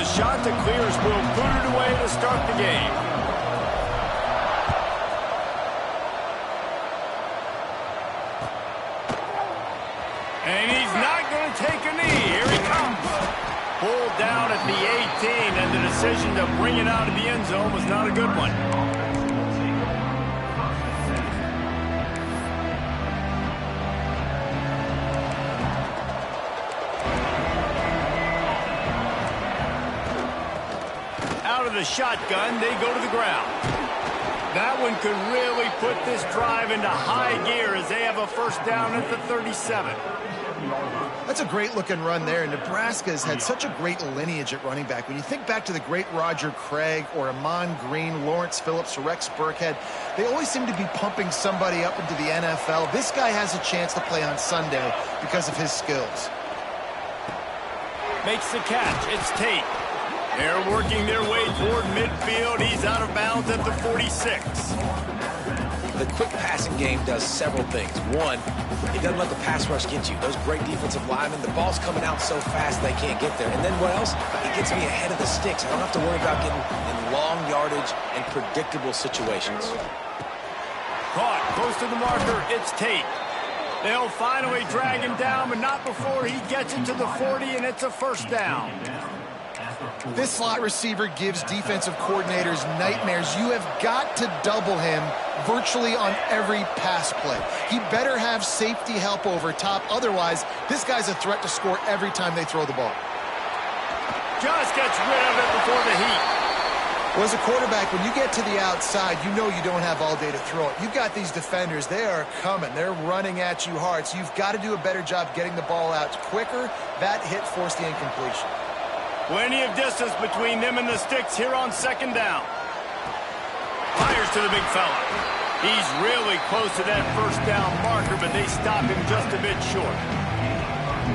shot that clears will put it away to start the game. And he's not going to take a knee. Here he comes. Pulled down at the 18, and the decision to bring it out of the end zone was not a good one. Out of the shotgun, they go to the ground. That one could really put this drive into high gear as they have a first down at the 37. That's a great-looking run there. Nebraska's had such a great lineage at running back. When you think back to the great Roger Craig or Amon Green, Lawrence Phillips, or Rex Burkhead, they always seem to be pumping somebody up into the NFL. This guy has a chance to play on Sunday because of his skills. Makes the catch. It's Tate. They're working their way toward midfield. He's out of bounds at the 46. The quick passing game does several things. One, it doesn't let the pass rush get you. Those great defensive linemen, the ball's coming out so fast they can't get there. And then what else? It gets me ahead of the sticks. I don't have to worry about getting in long yardage and predictable situations. Caught close to the marker. It's Tate. They'll finally drag him down, but not before he gets into the 40, and it's a first down. This slot receiver gives defensive coordinators nightmares. You have got to double him virtually on every pass play. He better have safety help over top. Otherwise, this guy's a threat to score every time they throw the ball. Just gets rid of it before the heat. Well, as a quarterback, when you get to the outside, you know you don't have all day to throw it. You've got these defenders. They are coming. They're running at you hard. So you've got to do a better job getting the ball out quicker. That hit forced the incompletion. Plenty of distance between them and the sticks here on second down. Fires to the big fella. He's really close to that first down marker, but they stop him just a bit short.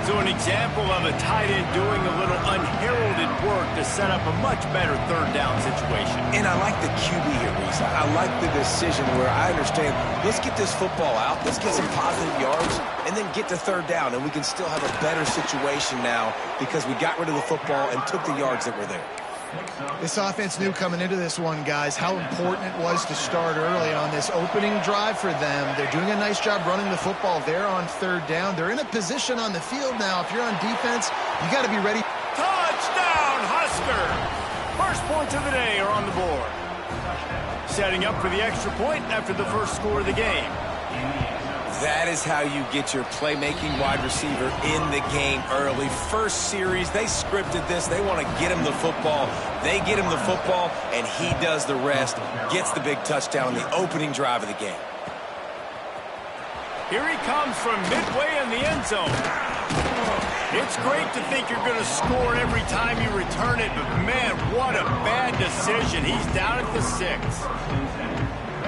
So an example of a tight end doing a little unheralded work to set up a much better third down situation. And I like the QB here, Reese. I like the decision where I understand, let's get this football out, let's get some positive yards, and then get to third down, and we can still have a better situation now because we got rid of the football and took the yards that were there. This offense knew coming into this one, guys, how important it was to start early on this opening drive for them. They're doing a nice job running the football there on third down. They're in a position on the field now. If you're on defense, you got to be ready. Touchdown, Husker! First points of the day are on the board. Setting up for the extra point after the first score of the game. That is how you get your playmaking wide receiver in the game early. First series, they scripted this. They want to get him the football. They get him the football, and he does the rest. Gets the big touchdown on the opening drive of the game. Here he comes from midway in the end zone. It's great to think you're going to score every time you return it, but man, what a bad decision. He's down at the 6.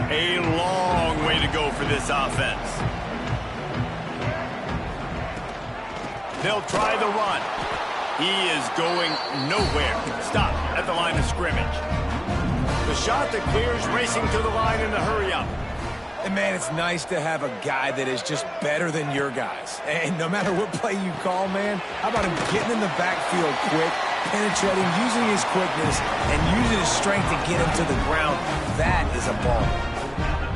A long way to go for this offense. They'll try the run. He is going nowhere. Stop at the line of scrimmage. The shot that clears, racing to the line in a hurry up. And, man, it's nice to have a guy that is just better than your guys. And no matter what play you call, man, how about him getting in the backfield quick, penetrating, using his quickness, and using his strength to get him to the ground. That is a ball.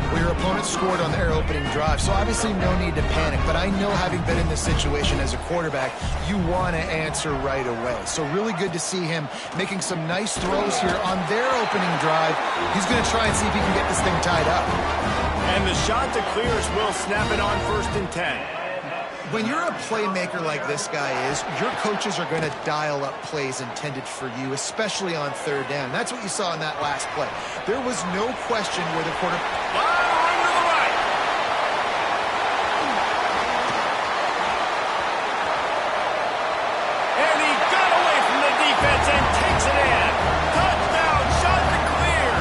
Well, your opponent scored on their opening drive, so obviously no need to panic. But I know, having been in this situation as a quarterback, you want to answer right away. So really good to see him making some nice throws here on their opening drive. He's going to try and see if he can get this thing tied up. And the shot that clears will snap it on 1st and 10. When you're a playmaker like this guy is, your coaches are going to dial up plays intended for you, especially on third down. That's what you saw in that last play. There was no question where the quarterback... Under the right. And he got away from the defense and takes it in. Touchdown, shot to clear.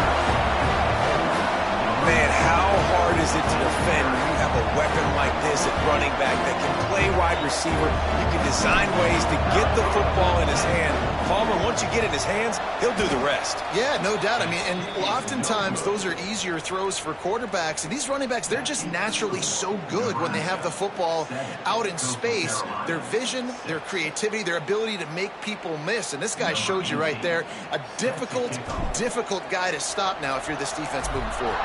Man, how hard is it to defend when you have a weapon like this at running back that can play wide receiver. You can design ways to get the football in his hand. Palmer, once you get it in his hands, he'll do the rest. Yeah, no doubt. I mean, and oftentimes those are easier throws for quarterbacks. And these running backs, they're just naturally so good when they have the football out in space. Their vision, their creativity, their ability to make people miss. And this guy showed you right there, a difficult guy to stop now if you're this defense moving forward.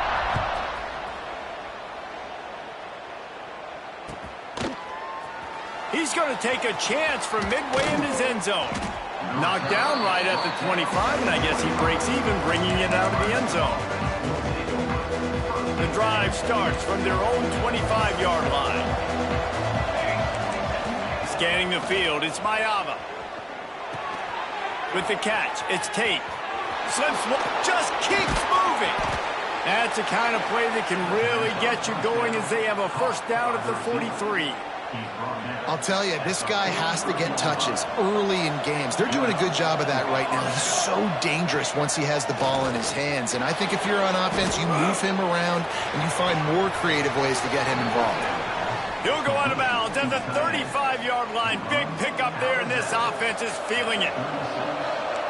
He's going to take a chance from midway in his end zone. Knocked down right at the 25, and I guess he breaks even, bringing it out of the end zone. The drive starts from their own 25-yard line. Scanning the field, it's Mayava. With the catch, it's Tate. Slips, just keeps moving. That's the kind of play that can really get you going as they have a first down at the 43. I'll tell you, this guy has to get touches early in games. They're doing a good job of that right now. He's so dangerous once he has the ball in his hands. And I think if you're on offense, you move him around and you find more creative ways to get him involved. He'll go out of bounds at the 35-yard line. Big pickup there, and this offense is feeling it.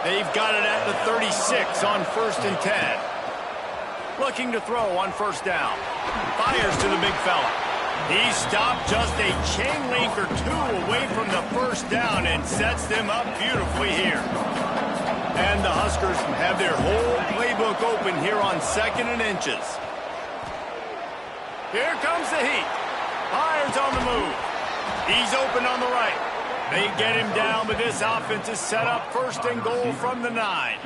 They've got it at the 36 on 1st and 10. Looking to throw on first down. Fires to the big fella. He stopped just a chain link or two away from the first down and sets them up beautifully here. And the Huskers have their whole playbook open here on 2nd and inches. Here comes the heat. Fires on the move. He's open on the right. They get him down, but this offense is set up 1st and goal from the 9.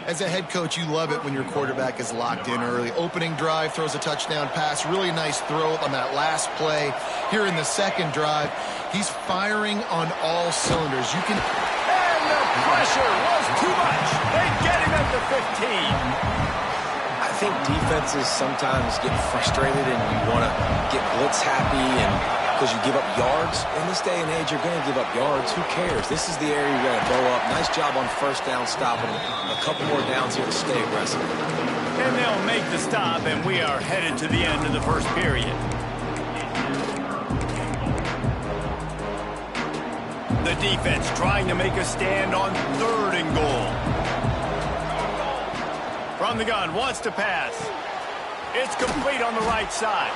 As a head coach, you love it when your quarterback is locked in early. Opening drive, throws a touchdown pass. Really nice throw on that last play. Here in the second drive, he's firing on all cylinders. You can... And the pressure was too much. They get him at the 15. I think defenses sometimes get frustrated and you want to get blitz happy and because you give up yards. In this day and age, you're going to give up yards. Who cares? This is the area you got to blow up. Nice job on first down stopping them. A couple more downs here to stay aggressive. And they'll make the stop, and we are headed to the end of the first period. The defense trying to make a stand on 3rd and goal. From the gun, wants to pass. It's complete on the right side.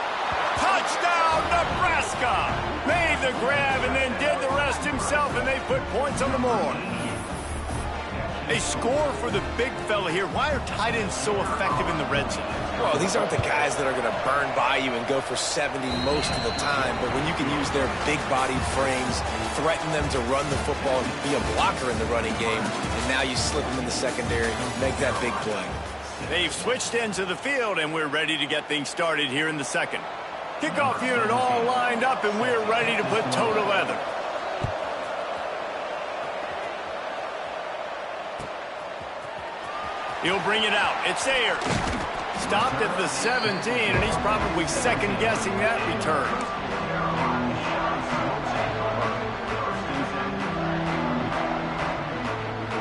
Touchdown, Nebraska! Made the grab and then did the rest himself, and they put points on the board. A score for the big fella here. Why are tight ends so effective in the red zone? Well, these aren't the guys that are going to burn by you and go for 70 most of the time, but when you can use their big-bodied frames, threaten them to run the football and be a blocker in the running game, and now you slip them in the secondary, make that big play. They've switched into the field, and we're ready to get things started here in the second. Kickoff unit all lined up, and we're ready to put toe to leather. He'll bring it out. It's Ayers. Stopped at the 17, and he's probably second-guessing that return.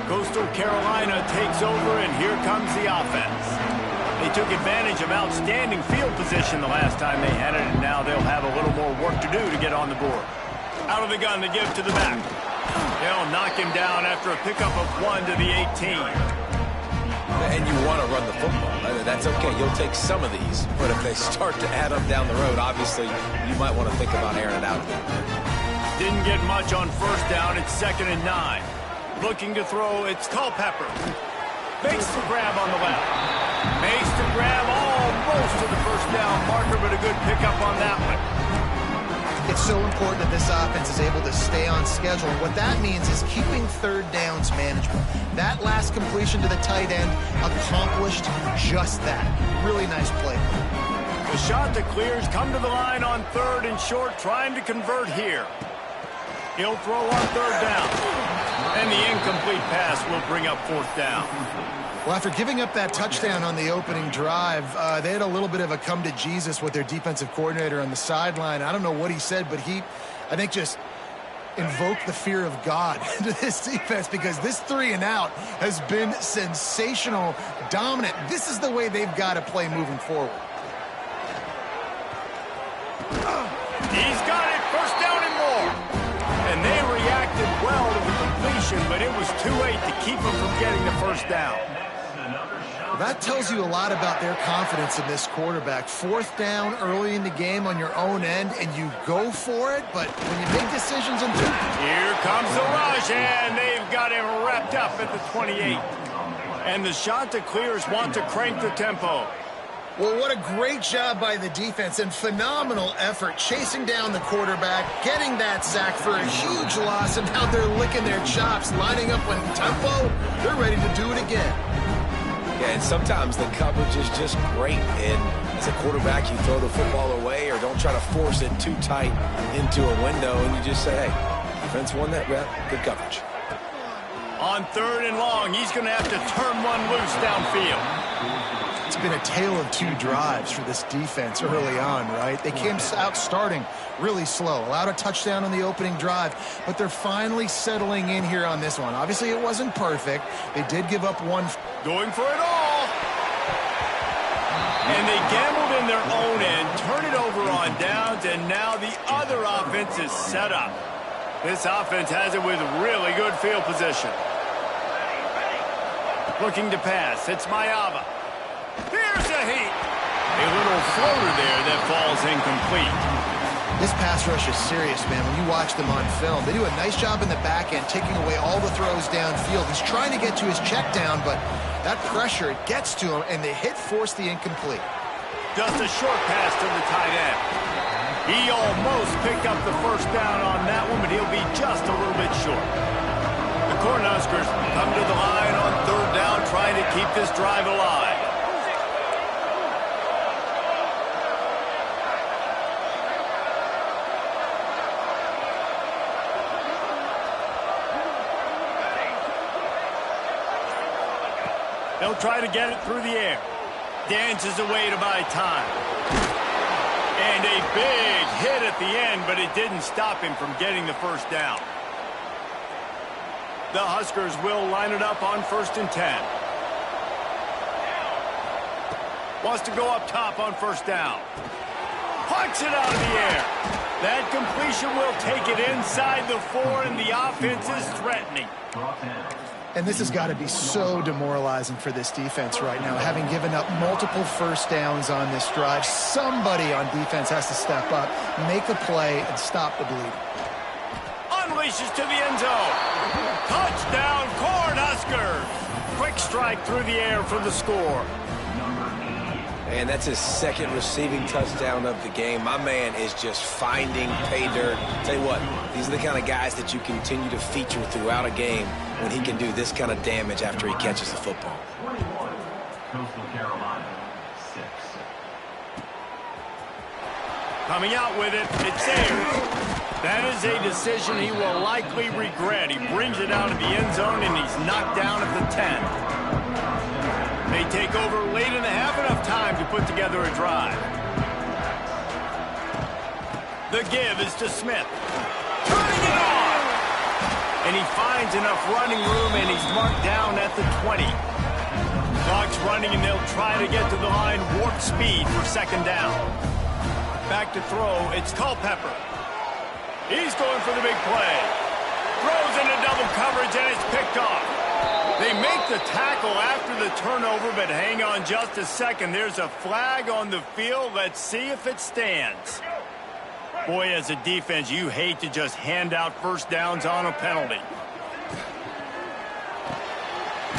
Coastal Carolina takes over, and here comes the offense. They took advantage of outstanding field position the last time they had it, and now they'll have a little more work to do to get on the board. Out of the gun, they give to the back. They'll knock him down after a pickup of 1 to the 18. And you want to run the football. That's okay. You'll take some of these. But if they start to add up down the road, obviously, you might want to think about airing it out a bit. Didn't get much on first down. It's 2nd and 9. Looking to throw, it's Culpepper. Makes the grab on the left. Makes the grab almost to the first down marker, but a good pickup on that one. It's so important that this offense is able to stay on schedule. And what that means is keeping 3rd downs manageable. That last completion to the tight end accomplished just that. Really nice play. The shot that clears come to the line on 3rd and short, trying to convert here. He'll throw on 3rd down. And the incomplete pass will bring up 4th down. Well, after giving up that touchdown on the opening drive, they had a little bit of a come to Jesus with their defensive coordinator on the sideline. I don't know what he said, but he, I think, just invoked the fear of God into this defense because this 3 and out has been sensational, dominant. This is the way they've got to play moving forward. it was too late to keep them from getting the first down. Well, that tells you a lot about their confidence in this quarterback. Fourth down early in the game on your own end, and you go for it, but when you make decisions in two... Here comes the rush, and they've got him wrapped up at the 28. And the Chanticleers want to crank the tempo. Well, what a great job by the defense and phenomenal effort chasing down the quarterback, getting that sack for a huge loss, and now they're licking their chops, lining up with tempo. They're ready to do it again. Yeah, and sometimes the coverage is just great. And as a quarterback, you throw the football away or don't try to force it too tight into a window, and you just say, hey, defense won that rep, good coverage. On 3rd and long, he's going to have to turn one loose downfield. It's been a tale of two drives for this defense early on, right? They came out starting really slow, allowed a touchdown on the opening drive, but they're finally settling in here on this one. Obviously, it wasn't perfect. They did give up one. Going for it all. And they gambled in their own end, turn it over on downs, and now the other offense is set up. This offense has it with really good field position. Looking to pass. It's Mayava. Here's a heat. A little floater there that falls incomplete. This pass rush is serious, man. When you watch them on film, they do a nice job in the back end, taking away all the throws downfield. He's trying to get to his check down, but that pressure, it gets to him, and the hit forced the incomplete. Just a short pass to the tight end. He almost picked up the first down on that one, but he'll be just a little bit short. The Cornhuskers come to the line on 3rd down, trying to keep this drive alive. They'll try to get it through the air. Dances away to buy time. And a big hit at the end, but it didn't stop him from getting the first down. The Huskers will line it up on 1st and 10. Wants to go up top on 1st down. Pucks it out of the air. That completion will take it inside the 4, and the offense is threatening. And this has got to be so demoralizing for this defense right now, having given up multiple first downs on this drive. Somebody on defense has to step up, make a play, and stop the bleeding. Unleashes to the end zone. Touchdown, Cornhuskers. Quick strike through the air for the score. And that's his 2nd receiving touchdown of the game. My man is just finding pay dirt. Tell you what, these are the kind of guys that you continue to feature throughout a game when he can do this kind of damage after he catches the football. Coming out with it, it's theirs. That is a decision he will likely regret. He brings it out of the end zone, and he's knocked down at the 10. They take over late in the half, enough time to put together a drive. The give is to Smith. Turning it on! And he finds enough running room, and he's marked down at the 20. Clock's running, and they'll try to get to the line warp speed for 2nd down. Back to throw, it's Culpepper. He's going for the big play. Throws into double coverage, and it's picked off. They make the tackle after the turnover, but hang on just a second. There's a flag on the field. Let's see if it stands. Boy, as a defense, you hate to just hand out first downs on a penalty.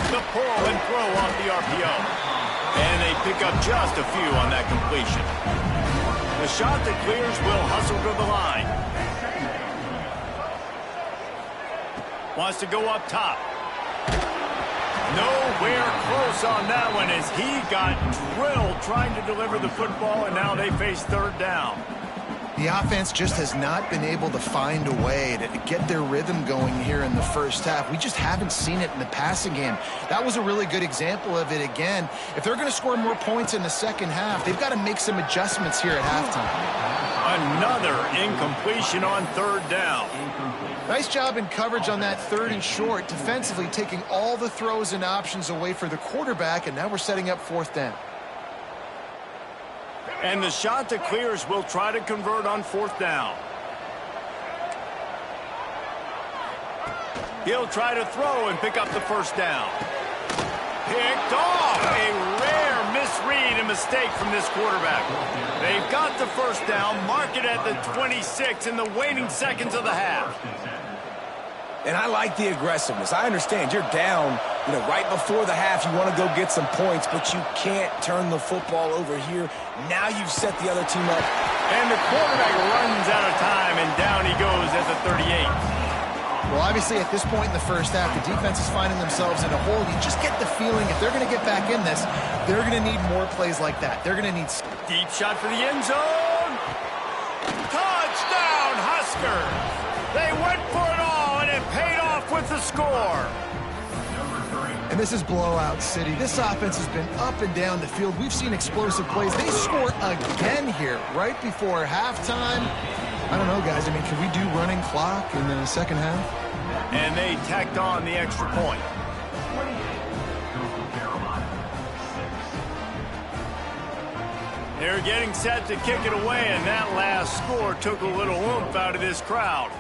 The pull and throw off the RPO. And they pick up just a few on that completion. The Chanticleers will hustle to the line. Wants to go up top. Nowhere close on that one as he got drilled trying to deliver the football, and now they face 3rd down. The offense just has not been able to find a way to get their rhythm going here in the first half. We just haven't seen it in the passing game. That was a really good example of it again. If they're going to score more points in the second half, they've got to make some adjustments here at halftime. Another incompletion on 3rd down. Nice job in coverage on that 3rd and short, defensively taking all the throws and options away for the quarterback, and now we're setting up 4th down. And the Chanticleers will try to convert on 4th down. He'll try to throw and pick up the first down. Picked off. A rare misread and mistake from this quarterback. They've got the first down. Mark it at the 26 in the waning seconds of the half. And I like the aggressiveness. I understand you're down, right before the half. You want to go get some points, but you can't turn the football over here. Now you've set the other team up. And the quarterback runs out of time, and down he goes at the 38. Well, obviously, at this point in the first half, the defense is finding themselves in a hole. You just get the feeling if they're going to get back in this, they're going to need more plays like that. They're going to need... Deep shot for the end zone. Touchdown, Huskers. They went for it all, and it paid off with the score. And this is blowout city. This offense has been up and down the field. We've seen explosive plays. They score again here right before halftime. I don't know, guys. I mean, can we do running clock in the second half? And they tacked on the extra point. They're getting set to kick it away, and that last score took a little oomph out of this crowd.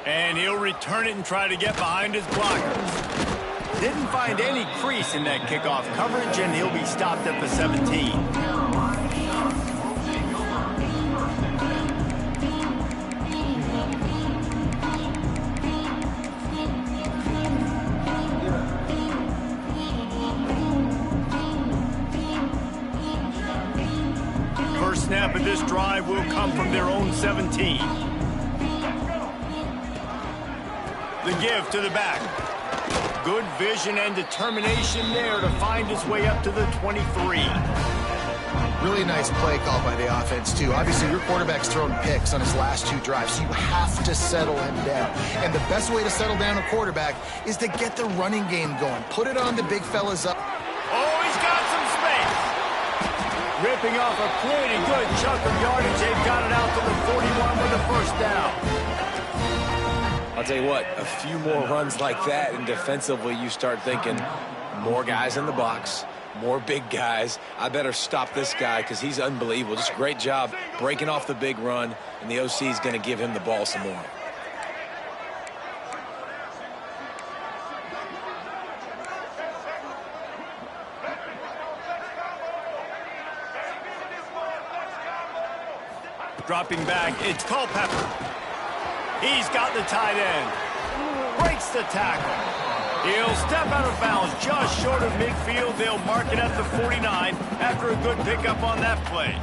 And he'll return it and try to get behind his blockers. Didn't find any crease in that kickoff coverage, and he'll be stopped at the 17. First snap of this drive will come from their own 17. The give to the back. Good vision and determination there to find his way up to the 23. Really nice play call by the offense, too. Obviously, your quarterback's thrown picks on his last two drives, so you have to settle him down. And the best way to settle down a quarterback is to get the running game going. Put it on the big fellas up. Oh, he's got some space. Ripping off a pretty good chunk of yardage. They've got it out to the 41 with the first down. I'll tell you what, a few more runs like that, and defensively you start thinking more guys in the box, more big guys. I better stop this guy because he's unbelievable. Just a great job breaking off the big run, and the OC is going to give him the ball some more. Dropping back, it's Culpepper. He's got the tight end. Breaks the tackle. He'll step out of bounds just short of midfield. They'll mark it at the 49 after a good pickup on that play.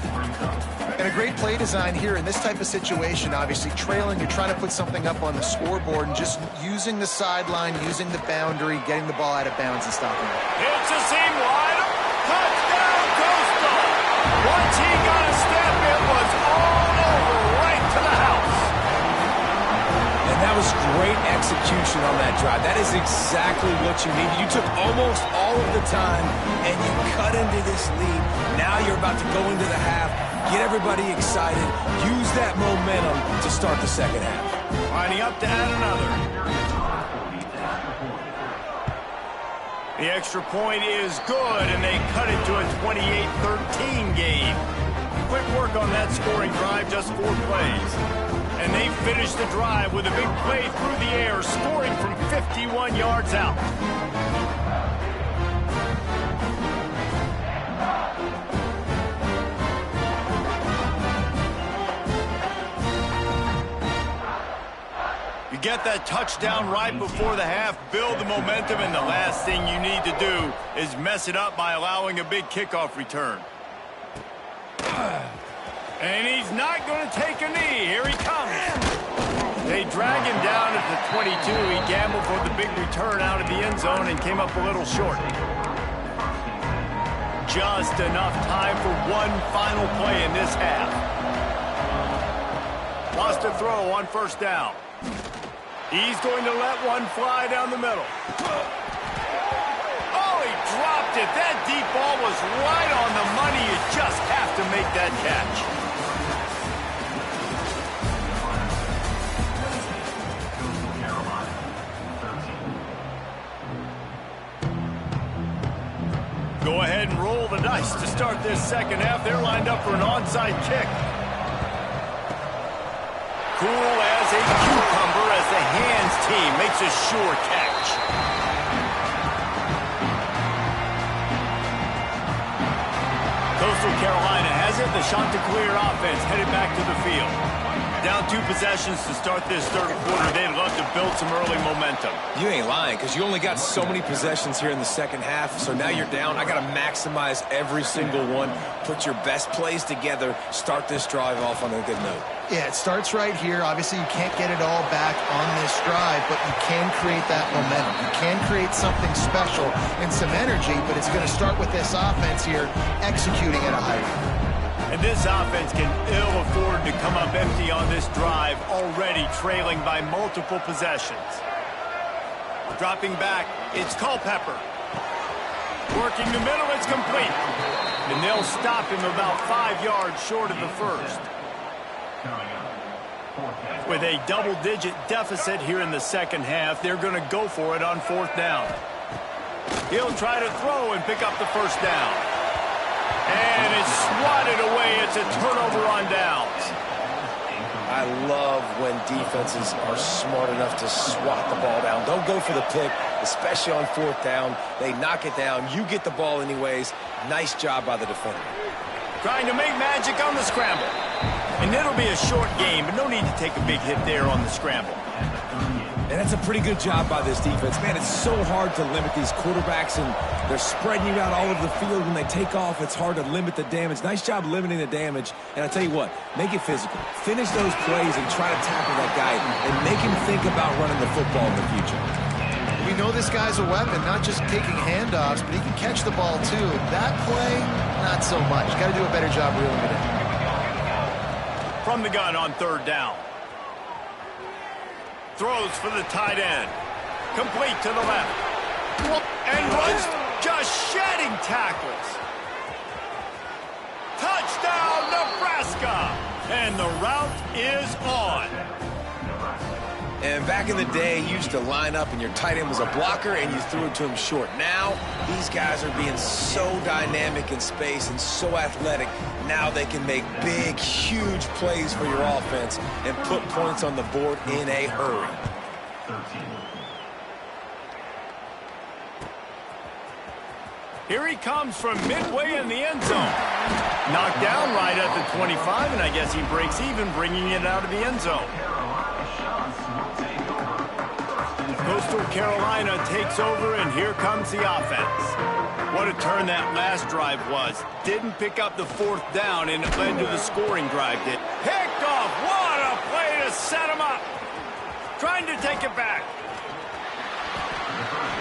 And a great play design here in this type of situation. Obviously, trailing, you're trying to put something up on the scoreboard and just using the sideline, using the boundary, getting the ball out of bounds and stopping it. It's a seam wide. Touchdown, Coastal. Once he got a step, it was all over right to the house. And that was great execution on that drive. That is exactly what you needed. You took almost all of the time, and you cut into this lead. Now you're about to go into the half, get everybody excited, use that momentum to start the second half. Lining up to add another. The extra point is good, and they cut it to a 28-13 game. Quick work on that scoring drive, just 4 plays. And they finish the drive with a big play through the air, scoring from 51 yards out. You get that touchdown right before the half, build the momentum, and the last thing you need to do is mess it up by allowing a big kickoff return. And he's not going to take a knee. Here he comes. They drag him down at the 22. He gambled for the big return out of the end zone and came up a little short. Just enough time for one final play in this half. Lost a throw on first down. He's going to let one fly down the middle. Oh, he dropped it. That deep ball was right on the money. You just have to make that catch. Go ahead and roll the dice to start this second half. They're lined up for an onside kick. Cool as a cucumber as the hands team makes a sure catch. Coastal Carolina has it. The Chanticleer offense headed back to the field. Down 2 possessions to start this third quarter. They'd love to build some early momentum. You ain't lying, because you only got so many possessions here in the second half, so now you're down. I got to maximize every single one, put your best plays together, start this drive off on a good note. Yeah, it starts right here. Obviously, you can't get it all back on this drive, but you can create that momentum. You can create something special and some energy, but it's going to start with this offense here executing at a high rate. And this offense can ill afford to come up empty on this drive, already trailing by multiple possessions. Dropping back, it's Culpepper. Working the middle, it's complete. And they'll stop him about 5 yards short of the first. With a double-digit deficit here in the second half, they're going to go for it on 4th down. He'll try to throw and pick up the first down. And it's swatted away. It's a turnover on downs. I love when defenses are smart enough to swat the ball down. Don't go for the pick, especially on 4th down. They knock it down. You get the ball anyways. Nice job by the defender. Trying to make magic on the scramble. And it'll be a short game, but no need to take a big hit there on the scramble. And that's a pretty good job by this defense. Man, it's so hard to limit these quarterbacks, and they're spreading you out all over the field. When they take off, it's hard to limit the damage. Nice job limiting the damage. And I tell you what, make it physical. Finish those plays and try to tackle that guy and make him think about running the football in the future. We know this guy's a weapon, not just taking handoffs, but he can catch the ball too. That play, not so much. Got to do a better job reeling it in. From the gun on 3rd down. Throws for the tight end. Complete to the left. And runs, just shedding tackles. Touchdown, Nebraska! And the route is on. And back in the day, you used to line up and your tight end was a blocker and you threw it to him short. Now, these guys are being so dynamic in space and so athletic. Now they can make big, huge plays for your offense and put points on the board in a hurry. Here he comes from midway in the end zone. Knocked down right at the 25, and I guess he breaks even, bringing it out of the end zone. Coastal Carolina takes over, and here comes the offense. What a turn that last drive was. Didn't pick up the 4th down, and it led to the scoring drive. It picked off. What a play to set him up. Trying to take it back.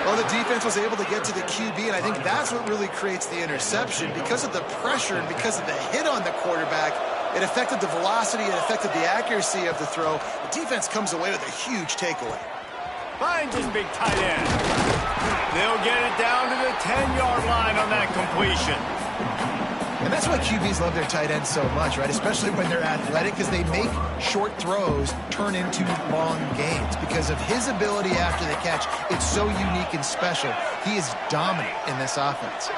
Well, the defense was able to get to the QB, and I think that's what really creates the interception. Because of the pressure and because of the hit on the quarterback, it affected the velocity, it affected the accuracy of the throw. The defense comes away with a huge takeaway. Finds his big tight end. They'll get it down to the 10-yard line on that completion. And that's why QBs love their tight ends so much, right? Especially when they're athletic, because they make short throws turn into long gains. Because of his ability after the catch, it's so unique and special. He is dominant in this offense.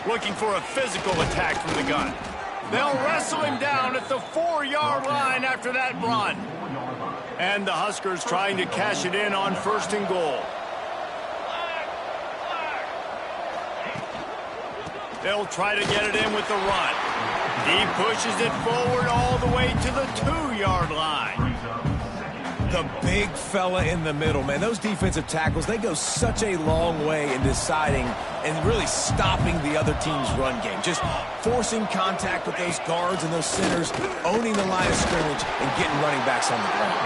Looking for a physical attack from the gun. They'll wrestle him down at the 4-yard line after that run. And the Huskers trying to cash it in on 1st and goal. They'll try to get it in with the run. He pushes it forward all the way to the 2-yard line. The big fella in the middle, man. Those defensive tackles, they go such a long way in deciding and really stopping the other team's run game. Just forcing contact with those guards and those centers, owning the line of scrimmage, and getting running backs on the ground.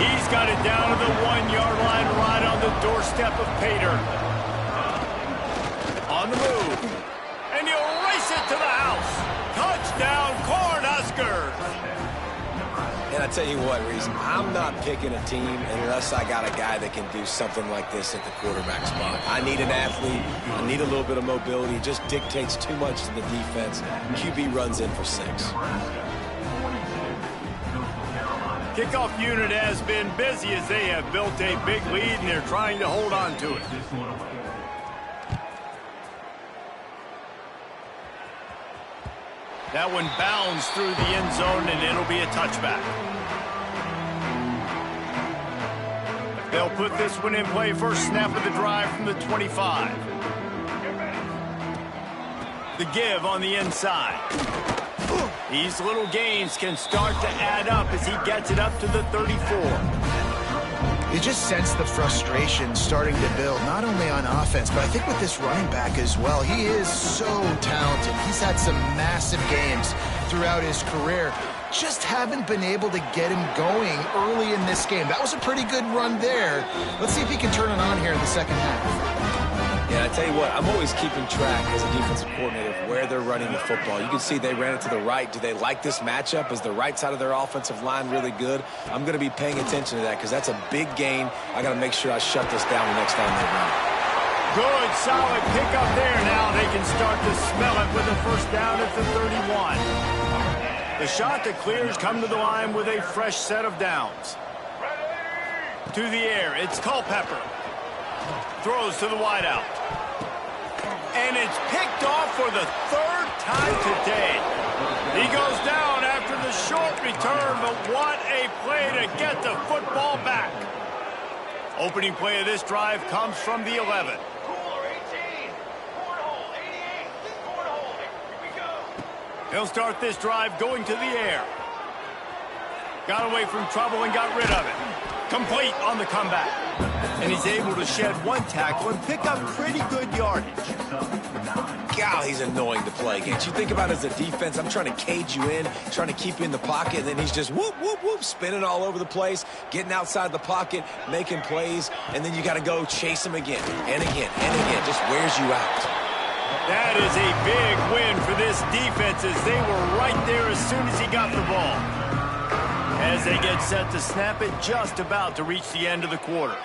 He's got it down to the 1-yard line right on the doorstep of Pater. On the move. And he'll race it to the house. Touchdown, Cornhuskers. And I tell you what, Reese, I'm not picking a team unless I got a guy that can do something like this at the quarterback spot. I need an athlete. I need a little bit of mobility. It just dictates too much to the defense. QB runs in for 6. Kickoff unit has been busy as they have built a big lead, and they're trying to hold on to it. That one bounds through the end zone, and it'll be a touchback. They'll put this one in play first snap of the drive from the 25. The give on the inside. These little gains can start to add up as he gets it up to the 34. You just sense the frustration starting to build, not only on offense, but I think with this running back as well. He is so talented. He's had some massive games throughout his career. Just haven't been able to get him going early in this game. That was a pretty good run there. Let's see if he can turn it on here in the second half. Yeah, I tell you what, I'm always keeping track as a defensive coordinator of where they're running the football. You can see they ran it to the right. Do they like this matchup? Is the right side of their offensive line really good? I'm going to be paying attention to that because that's a big gain. I got to make sure I shut this down the next time they run. Good, solid pickup there. Now they can start to smell it with a first down at the 31. The shot that clears come to the line with a fresh set of downs. To the air, it's Culpepper. Throws to the wideout. And it's picked off for the third time today. He goes down after the short return, but what a play to get the football back. Opening play of this drive comes from the 11. He'll start this drive going to the air. Got away from trouble and got rid of it. Complete on the comeback. And he's able to shed one tackle and pick up pretty good yardage. God, he's annoying to play against. You think about it as a defense, I'm trying to cage you in, trying to keep you in the pocket, and then he's just whoop, whoop, whoop, spinning all over the place, getting outside the pocket, making plays, and then you got to go chase him again and again and again. Just wears you out. That is a big win for this defense as they were right there as soon as he got the ball. As they get set to snap it, just about to reach the end of the quarter.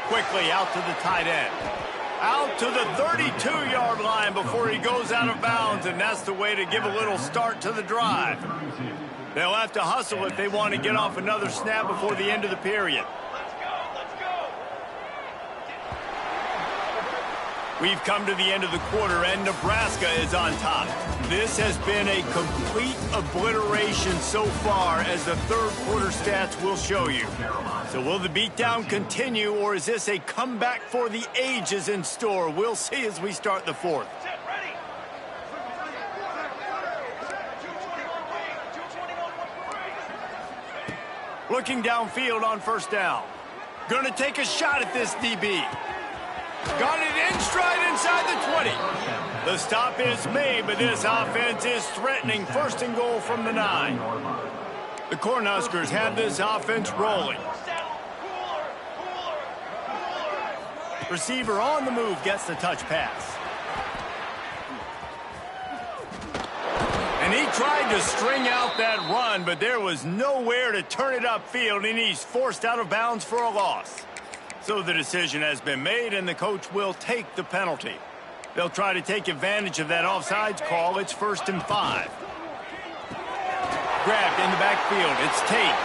Quickly out to the tight end. Out to the 32-yard line before he goes out of bounds, and that's the way to give a little start to the drive. They'll have to hustle if they want to get off another snap before the end of the period. We've come to the end of the quarter, and Nebraska is on top. This has been a complete obliteration so far, as the third quarter stats will show you. So will the beatdown continue, or is this a comeback for the ages in store? We'll see as we start the fourth. Looking downfield on first down. Going to take a shot at this DB. Got it in stride inside the 20. The stop is made, but this offense is threatening. First and goal from the 9. The Cornhuskers have this offense rolling. Receiver on the move gets the touch pass. And he tried to string out that run, but there was nowhere to turn it upfield, and he's forced out of bounds for a loss. So the decision has been made, and the coach will take the penalty. They'll try to take advantage of that offsides call. It's 1st and 5. Grabbed in the backfield. It's Tate.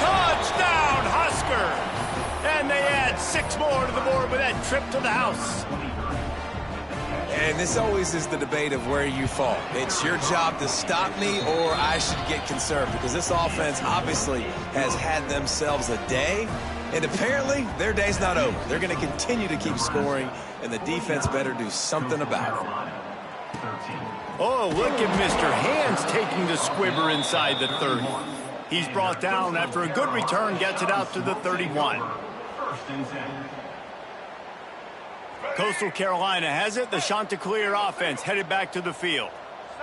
Touchdown, Husker! And they add 6 more to the board with that trip to the house. And this always is the debate of where you fall. It's your job to stop me, or I should get conserved, because this offense obviously has had themselves a day. And apparently, their day's not over. They're going to continue to keep scoring, and the defense better do something about it. Oh, look at Mr. Hands taking the squibber inside the 30. He's brought down after a good return, gets it out to the 31. Coastal Carolina has it. The Chanticleer offense headed back to the field.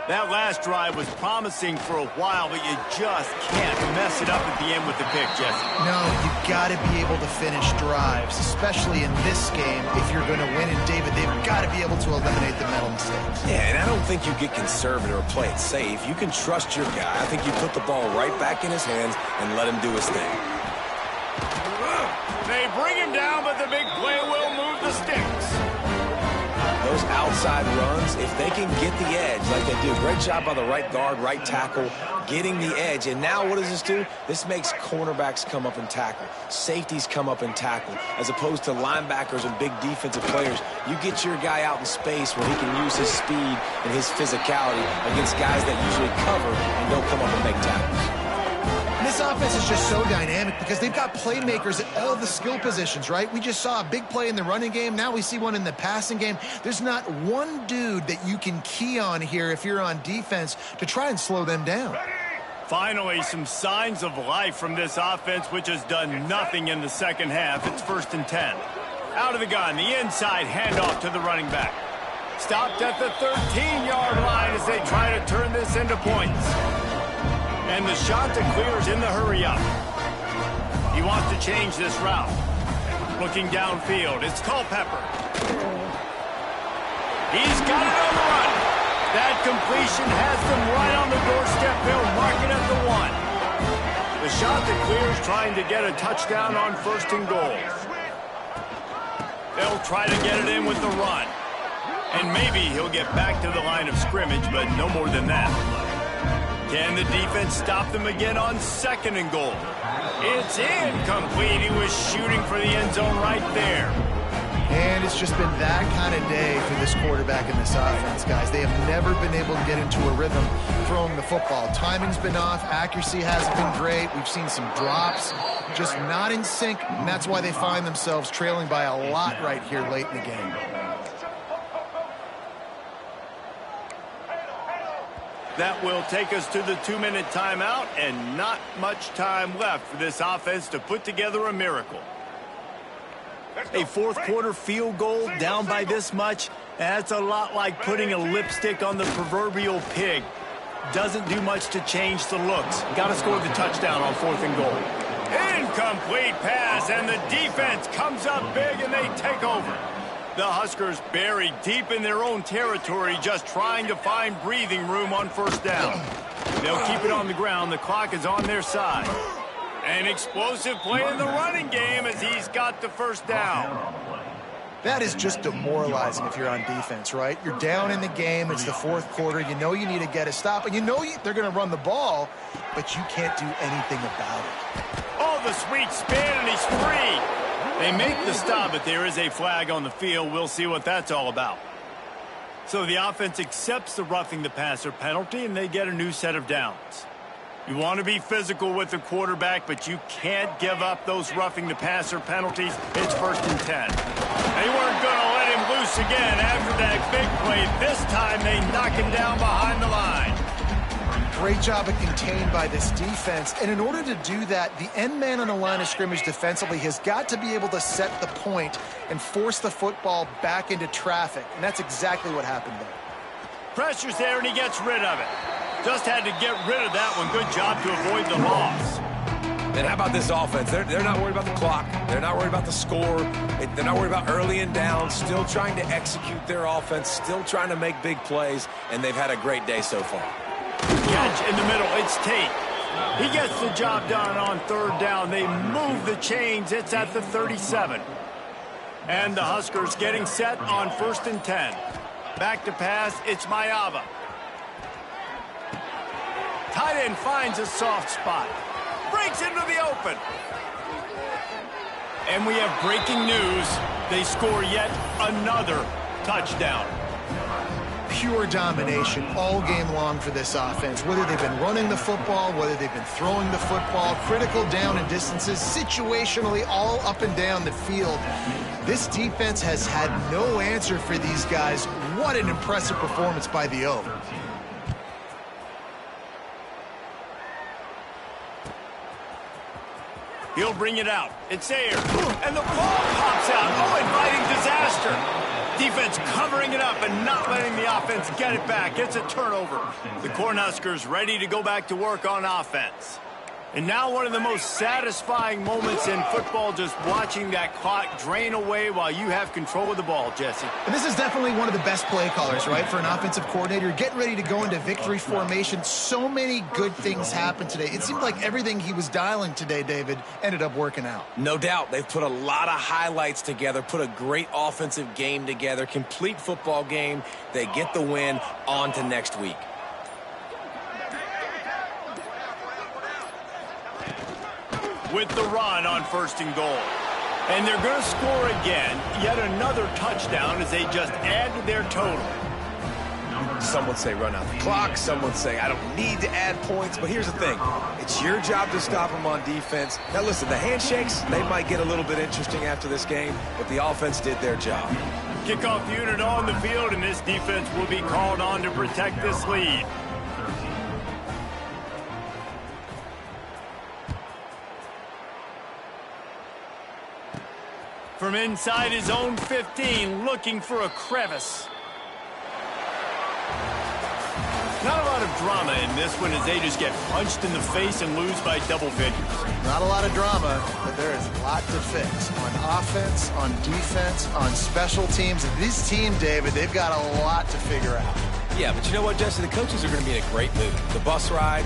That last drive was promising for a while, but you just can't mess it up at the end with the pick, Jesse. No, you've got to be able to finish drives, especially in this game. If you're going to win, and David, they've got to be able to eliminate the mental mistakes. Yeah, and I don't think you get conservative or play it safe. You can trust your guy. I think you put the ball right back in his hands and let him do his thing. They bring him down, but the big play will move the sticks. Those outs outside runs, if they can get the edge like they do, great job by the right guard, right tackle, getting the edge. And now what does this do? This makes cornerbacks come up and tackle. Safeties come up and tackle. As opposed to linebackers and big defensive players, you get your guy out in space where he can use his speed and his physicality against guys that usually cover and don't come up and make tackles. This offense is just so dynamic because they've got playmakers at all the skill positions, right? We just saw a big play in the running game. Now we see one in the passing game. There's not one dude that you can key on here if you're on defense to try and slow them down. Finally, some signs of life from this offense, which has done nothing in the second half. It's 1st and 10. Out of the gun, the inside handoff to the running back. Stopped at the 13-yard line as they try to turn this into points. And the shot that clears in the hurry up. He wants to change this route. Looking downfield, it's Culpepper. He's got it on the run. That completion has them right on the doorstep. They'll mark it at the 1. The shot that clears trying to get a touchdown on 1st and goal. They'll try to get it in with the run. And maybe he'll get back to the line of scrimmage, but no more than that. Can the defense stop them again on 2nd and goal? It's incomplete. He was shooting for the end zone right there. And it's just been that kind of day for this quarterback in this offense, guys. They have never been able to get into a rhythm throwing the football. Timing's been off. Accuracy hasn't been great. We've seen some drops, just not in sync, and that's why they find themselves trailing by a lot right here late in the game. That will take us to the 2-minute timeout, and not much time left for this offense to put together a miracle. A fourth-quarter field goal down by this much, that's a lot like putting a lipstick on the proverbial pig. Doesn't do much to change the looks. Got to score the touchdown on 4th and goal. Incomplete pass, and the defense comes up big, and they take over. The Huskers buried deep in their own territory, just trying to find breathing room on 1st down. They'll keep it on the ground. The clock is on their side. An explosive play in the running game as he's got the 1st down. That is just demoralizing if you're on defense, right? You're down in the game. It's the 4th quarter. You know you need to get a stop, and you know they're going to run the ball, but you can't do anything about it. Oh, the sweet spin, and he's free. They make the stop, but there is a flag on the field. We'll see what that's all about. So the offense accepts the roughing the passer penalty, and they get a new set of downs. You want to be physical with the quarterback, but you can't give up those roughing the passer penalties. It's 1st and 10. They weren't going to let him loose again after that big play. This time they knock him down behind the line. Great job of contained by this defense. And in order to do that, the end man on the line of scrimmage defensively has got to be able to set the point and force the football back into traffic. And that's exactly what happened there. Pressure's there, and he gets rid of it. Just had to get rid of that one. Good job to avoid the loss. And how about this offense? They're not worried about the clock. They're not worried about the score. They're not worried about early and down. Still trying to execute their offense. Still trying to make big plays. And they've had a great day so far. Catch in the middle. It's Tate. He gets the job done on 3rd down. They move the chains. It's at the 37. And the Huskers getting set on 1st and 10. Back to pass. It's Mayava. Tight end finds a soft spot. Breaks into the open. And we have breaking news. They score yet another touchdown. Pure domination all game long for this offense. Whether they've been running the football, whether they've been throwing the football, critical down and distances, situationally all up and down the field. This defense has had no answer for these guys. What an impressive performance by the O. He'll bring it out. It's there. And the ball pops out. Oh, inviting disaster. Defense covering it up and not letting the offense get it back. It's a turnover. The Cornhuskers ready to go back to work on offense. And now one of the most satisfying moments in football, just watching that clock drain away while you have control of the ball, Jesse. And this is definitely one of the best play callers, right, for an offensive coordinator. Getting ready to go into victory formation. So many good things happened today. It seemed like everything he was dialing today, David, ended up working out. No doubt. They've put a lot of highlights together, put a great offensive game together, complete football game. They get the win. On to next week. With the run on 1st and goal. And they're going to score again. Yet another touchdown as they just add to their total. Some would say run out the clock. Some would say I don't need to add points. But here's the thing. It's your job to stop them on defense. Now, listen, the handshakes, they might get a little bit interesting after this game, but the offense did their job. Kickoff unit on the field, and this defense will be called on to protect this lead. From inside his own 15, looking for a crevice. Not a lot of drama in this one as they just get punched in the face and lose by double figures. Not a lot of drama, but there is a lot to fix on offense, on defense, on special teams. And this team, David, they've got a lot to figure out. Yeah, but you know what, Jesse? The coaches are going to be in a great mood. The bus ride,